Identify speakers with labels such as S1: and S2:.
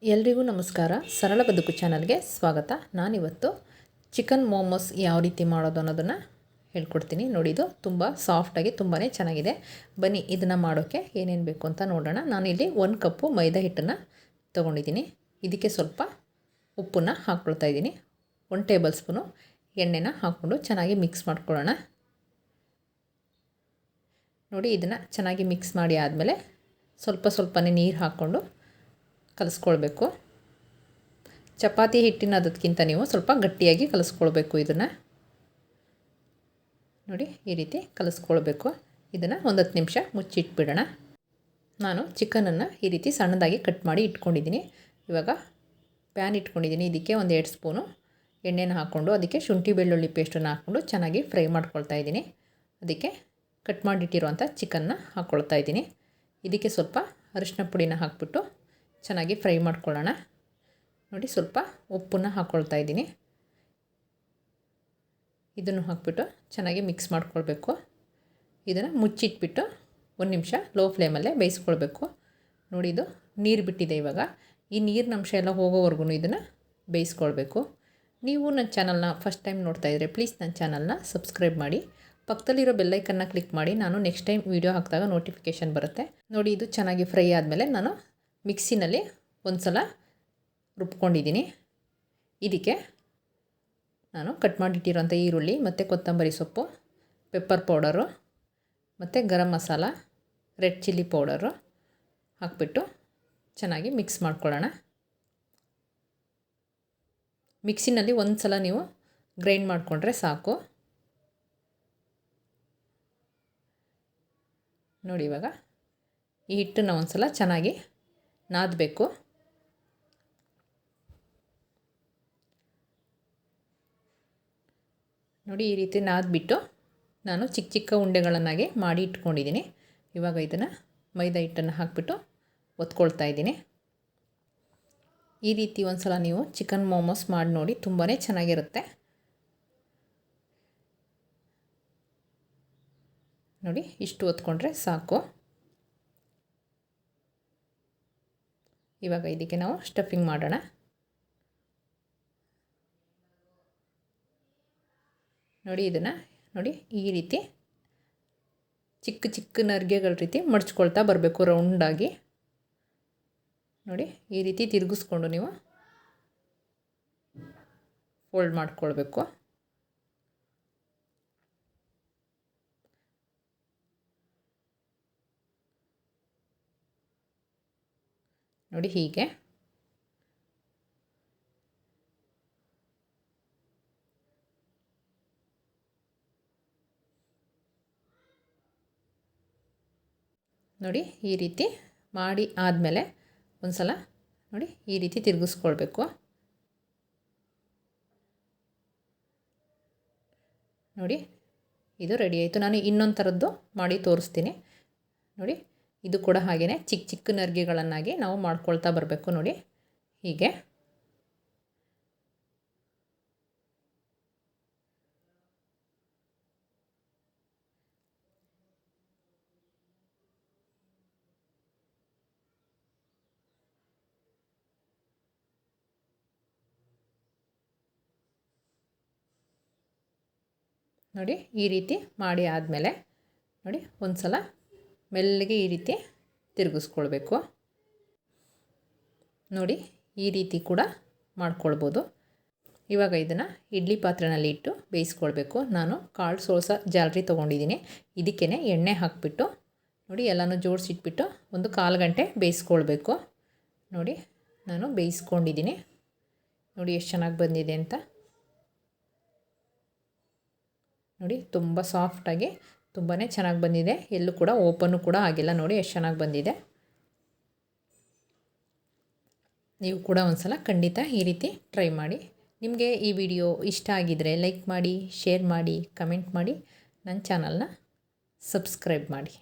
S1: ಎಲ್ರಿಗೂ ನಮಸ್ಕಾರ. ಸರಳ ಬದುಕು ಚಾನಲ್ಗೆ ಸ್ವಾಗತ. ನಾನಿವತ್ತು ಚಿಕನ್ ಮೋಮೋಸ್ ಯಾವ ರೀತಿ ಮಾಡೋದು ಅನ್ನೋದನ್ನು ಹೇಳ್ಕೊಡ್ತೀನಿ. ನೋಡಿ, ಇದು ತುಂಬ ಸಾಫ್ಟಾಗಿ ತುಂಬಾ ಚೆನ್ನಾಗಿದೆ. ಬನ್ನಿ ಇದನ್ನು ಮಾಡೋಕ್ಕೆ ಏನೇನು ಬೇಕು ಅಂತ ನೋಡೋಣ. ನಾನಿಲ್ಲಿ 1 ಕಪ್ಪು ಮೈದಾ ಹಿಟ್ಟನ್ನು ತೊಗೊಂಡಿದ್ದೀನಿ. ಇದಕ್ಕೆ ಸ್ವಲ್ಪ ಉಪ್ಪನ್ನು ಹಾಕ್ಕೊಳ್ತಾ ಇದ್ದೀನಿ. 1 ಟೇಬಲ್ ಸ್ಪೂನು ಎಣ್ಣೆನ ಹಾಕ್ಕೊಂಡು ಚೆನ್ನಾಗಿ ಮಿಕ್ಸ್ ಮಾಡ್ಕೊಳ್ಳೋಣ. ನೋಡಿ, ಇದನ್ನು ಚೆನ್ನಾಗಿ ಮಿಕ್ಸ್ ಮಾಡಿ ಆದಮೇಲೆ ಸ್ವಲ್ಪನೇ ನೀರು ಹಾಕ್ಕೊಂಡು ಕಲಿಸ್ಕೊಳ್ಬೇಕು. ಚಪಾತಿ ಹಿಟ್ಟಿನ ಅದಕ್ಕಿಂತ ನೀವು ಸ್ವಲ್ಪ ಗಟ್ಟಿಯಾಗಿ ಕಲಿಸ್ಕೊಳ್ಬೇಕು. ಇದನ್ನು ನೋಡಿ, ಈ ರೀತಿ ಕಲಿಸ್ಕೊಳ್ಬೇಕು. ಇದನ್ನು 10 ನಿಮಿಷ ಮುಚ್ಚಿಟ್ಬಿಡೋಣ. ನಾನು ಚಿಕನನ್ನು ಈ ರೀತಿ ಸಣ್ಣದಾಗಿ ಕಟ್ ಮಾಡಿ ಇಟ್ಕೊಂಡಿದ್ದೀನಿ. ಇವಾಗ ಪ್ಯಾನ್ ಇಟ್ಕೊಂಡಿದ್ದೀನಿ. ಇದಕ್ಕೆ 2 ಸ್ಪೂನು ಎಣ್ಣೆನ ಹಾಕ್ಕೊಂಡು ಅದಕ್ಕೆ ಶುಂಠಿ ಬೆಳ್ಳುಳ್ಳಿ ಪೇಸ್ಟನ್ನು ಹಾಕ್ಕೊಂಡು ಚೆನ್ನಾಗಿ ಫ್ರೈ ಮಾಡ್ಕೊಳ್ತಾ ಇದ್ದೀನಿ. ಅದಕ್ಕೆ ಕಟ್ ಮಾಡಿಟ್ಟಿರುವಂಥ ಚಿಕನ್ನ ಹಾಕ್ಕೊಳ್ತಾ ಇದ್ದೀನಿ. ಇದಕ್ಕೆ ಸ್ವಲ್ಪ ಅರಿಶಿನ ಪುಡಿನ ಹಾಕ್ಬಿಟ್ಟು ಚೆನ್ನಾಗಿ ಫ್ರೈ ಮಾಡ್ಕೊಳ್ಳೋಣ. ನೋಡಿ, ಸ್ವಲ್ಪ ಉಪ್ಪನ್ನು ಹಾಕ್ಕೊಳ್ತಾ ಇದ್ದೀನಿ. ಇದನ್ನು ಹಾಕ್ಬಿಟ್ಟು ಚೆನ್ನಾಗಿ ಮಿಕ್ಸ್ ಮಾಡ್ಕೊಳ್ಬೇಕು. ಇದನ್ನು ಮುಚ್ಚಿಟ್ಬಿಟ್ಟು 1 ನಿಮಿಷ ಲೋ ಫ್ಲೇಮಲ್ಲೇ ಬೇಯಿಸ್ಕೊಳ್ಬೇಕು. ನೋಡಿ, ಇದು ನೀರು ಬಿಟ್ಟಿದೆ. ಇವಾಗ ಈ ನೀರಿನ ಅಂಶ ಎಲ್ಲ ಹೋಗೋವರೆಗೂ ಇದನ್ನು ಬೇಯಿಸ್ಕೊಳ್ಬೇಕು. ನೀವು ನನ್ನ ಚಾನಲ್ನ ಫಸ್ಟ್ ಟೈಮ್ ನೋಡ್ತಾ ಇದ್ದರೆ ಪ್ಲೀಸ್ ನನ್ನ ಚಾನಲ್ನ ಸಬ್ಸ್ಕ್ರೈಬ್ ಮಾಡಿ. ಪಕ್ಕದಲ್ಲಿರೋ ಬೆಲ್ಲೈಕನ್ನ ಕ್ಲಿಕ್ ಮಾಡಿ. ನಾನು ನೆಕ್ಸ್ಟ್ ಟೈಮ್ ವೀಡಿಯೋ ಹಾಕಿದಾಗ ನೋಟಿಫಿಕೇಷನ್ ಬರುತ್ತೆ. ನೋಡಿ, ಇದು ಚೆನ್ನಾಗಿ ಫ್ರೈ ಆದಮೇಲೆ ನಾನು ಮಿಕ್ಸಿನಲ್ಲಿ ಒಂದು ಸಲ ರುಬ್ಕೊಂಡಿದ್ದೀನಿ. ಇದಕ್ಕೆ ನಾನು ಕಟ್ ಮಾಡಿಟ್ಟಿರೋಂಥ ಈರುಳ್ಳಿ ಮತ್ತು ಕೊತ್ತಂಬರಿ ಸೊಪ್ಪು, ಪೆಪ್ಪರ್ ಪೌಡರು ಮತ್ತು garam masala, red chilli powder ಹಾಕ್ಬಿಟ್ಟು ಚೆನ್ನಾಗಿ ಮಿಕ್ಸ್ ಮಾಡ್ಕೊಳ್ಳೋಣ. ಮಿಕ್ಸಿನಲ್ಲಿ ಒಂದು ಸಲ ನೀವು ಗ್ರೈಂಡ್ ಮಾಡಿಕೊಂಡ್ರೆ ಸಾಕು. ನೋಡಿ, ಇವಾಗ ಈ ಹಿಟ್ಟನ್ನು ಒಂದು ಸಲ ಚೆನ್ನಾಗಿ ನಾದಬೇಕು. ನೋಡಿ, ಈ ರೀತಿ ನಾದ್ಬಿಟ್ಟು ನಾನು ಚಿಕ್ಕ ಚಿಕ್ಕ ಉಂಡೆಗಳನ್ನಾಗಿ ಮಾಡಿ ಇಟ್ಕೊಂಡಿದ್ದೀನಿ. ಇವಾಗ ಇದನ್ನು ಮೈದಾ ಹಿಟ್ಟನ್ನು ಹಾಕಿಬಿಟ್ಟು ಒತ್ಕೊಳ್ತಾ ಇದ್ದೀನಿ. ಈ ರೀತಿ ಒಂದು ಸಲ ನೀವು ಚಿಕನ್ ಮೋಮೋಸ್ ಮಾಡಿ ನೋಡಿ, ತುಂಬಾ ಚೆನ್ನಾಗಿರುತ್ತೆ. ನೋಡಿ, ಇಷ್ಟು ಒತ್ಕೊಂಡ್ರೆ ಸಾಕು. ಇವಾಗ ಇದಕ್ಕೆ ನಾವು ಸ್ಟಫಿಂಗ್ ಮಾಡೋಣ. ನೋಡಿ, ಇದನ್ನು ನೋಡಿ ಈ ರೀತಿ ಚಿಕ್ಕ ಚಿಕ್ಕ ನರ್ಗೆಗಳ ರೀತಿ ಮಡ್ಚ್ಕೊಳ್ತಾ ಬರಬೇಕು ರೌಂಡಾಗಿ. ನೋಡಿ, ಈ ರೀತಿ ತಿರುಗಿಸ್ಕೊಂಡು ನೀವು ಫೋಲ್ಡ್ ಮಾಡ್ಕೊಳ್ಬೇಕು. ನೋಡಿ, ಹೀಗೆ ನೋಡಿ ಈ ರೀತಿ ಮಾಡಿ ಆದಮೇಲೆ ಒಂದು ಸಲ ನೋಡಿ ಈ ರೀತಿ ತಿರುಗಿಸ್ಕೊಳ್ಬೇಕು. ನೋಡಿ, ಇದು ರೆಡಿ ಆಯಿತು. ನಾನು ಇನ್ನೊಂದು ಥರದ್ದು ಮಾಡಿ ತೋರಿಸ್ತೀನಿ. ನೋಡಿ, ಇದು ಕೂಡ ಹಾಗೆಯೇ ಚಿಕ್ಕ ಚಿಕ್ಕ ನರ್ಗೆಗಳನ್ನಾಗಿ ನಾವು ಮಾಡ್ಕೊಳ್ತಾ ಬರಬೇಕು. ನೋಡಿ, ಹೀಗೆ ನೋಡಿ ಈ ರೀತಿ ಮಾಡಿ ಆದಮೇಲೆ ನೋಡಿ ಒಂದು ಸಲ ಮೆಲ್ಲಗೆ ಈ ರೀತಿ ತಿರುಗಿಸ್ಕೊಳ್ಬೇಕು. ನೋಡಿ, ಈ ರೀತಿ ಕೂಡ ಮಾಡ್ಕೊಳ್ಬೋದು. ಇವಾಗ ಇದನ್ನು ಇಡ್ಲಿ ಪಾತ್ರೆಯಲ್ಲಿ ಇಟ್ಟು ಬೇಯಿಸ್ಕೊಳ್ಬೇಕು. ನಾನು ಕಾಳು ಸೋಸ ಜಾಲರಿ ತೊಗೊಂಡಿದ್ದೀನಿ. ಇದಕ್ಕೇ ಎಣ್ಣೆ ಹಾಕಿಬಿಟ್ಟು ನೋಡಿ ಎಲ್ಲನೂ ಜೋಡಿಸಿಟ್ಬಿಟ್ಟು ಒಂದು 1/4 ಗಂಟೆ ಬೇಯಿಸ್ಕೊಳ್ಬೇಕು. ನೋಡಿ, ನಾನು ಬೇಯಿಸ್ಕೊಂಡಿದ್ದೀನಿ. ನೋಡಿ ಎಷ್ಟು ಚೆನ್ನಾಗಿ ಬಂದಿದೆ ಅಂತ. ನೋಡಿ, ತುಂಬ ಸಾಫ್ಟಾಗಿ ತುಂಬಾ ಚೆನ್ನಾಗಿ ಬಂದಿದೆ. ಎಲ್ಲೂ ಕೂಡ ಓಪನ್ನು ಕೂಡ ಆಗಿಲ್ಲ. ನೋಡಿ ಎಷ್ಟು ಚೆನ್ನಾಗಿ ಬಂದಿದೆ. ನೀವು ಕೂಡ ಒಂದು ಸಲ ಖಂಡಿತ ಈ ರೀತಿ ಟ್ರೈ ಮಾಡಿ. ನಿಮಗೆ ಈ ವಿಡಿಯೋ ಇಷ್ಟ ಆಗಿದರೆ ಲೈಕ್ ಮಾಡಿ, ಶೇರ್ ಮಾಡಿ, ಕಮೆಂಟ್ ಮಾಡಿ, ನನ್ನ ಚಾನಲ್ನ ಸಬ್ಸ್ಕ್ರೈಬ್ ಮಾಡಿ.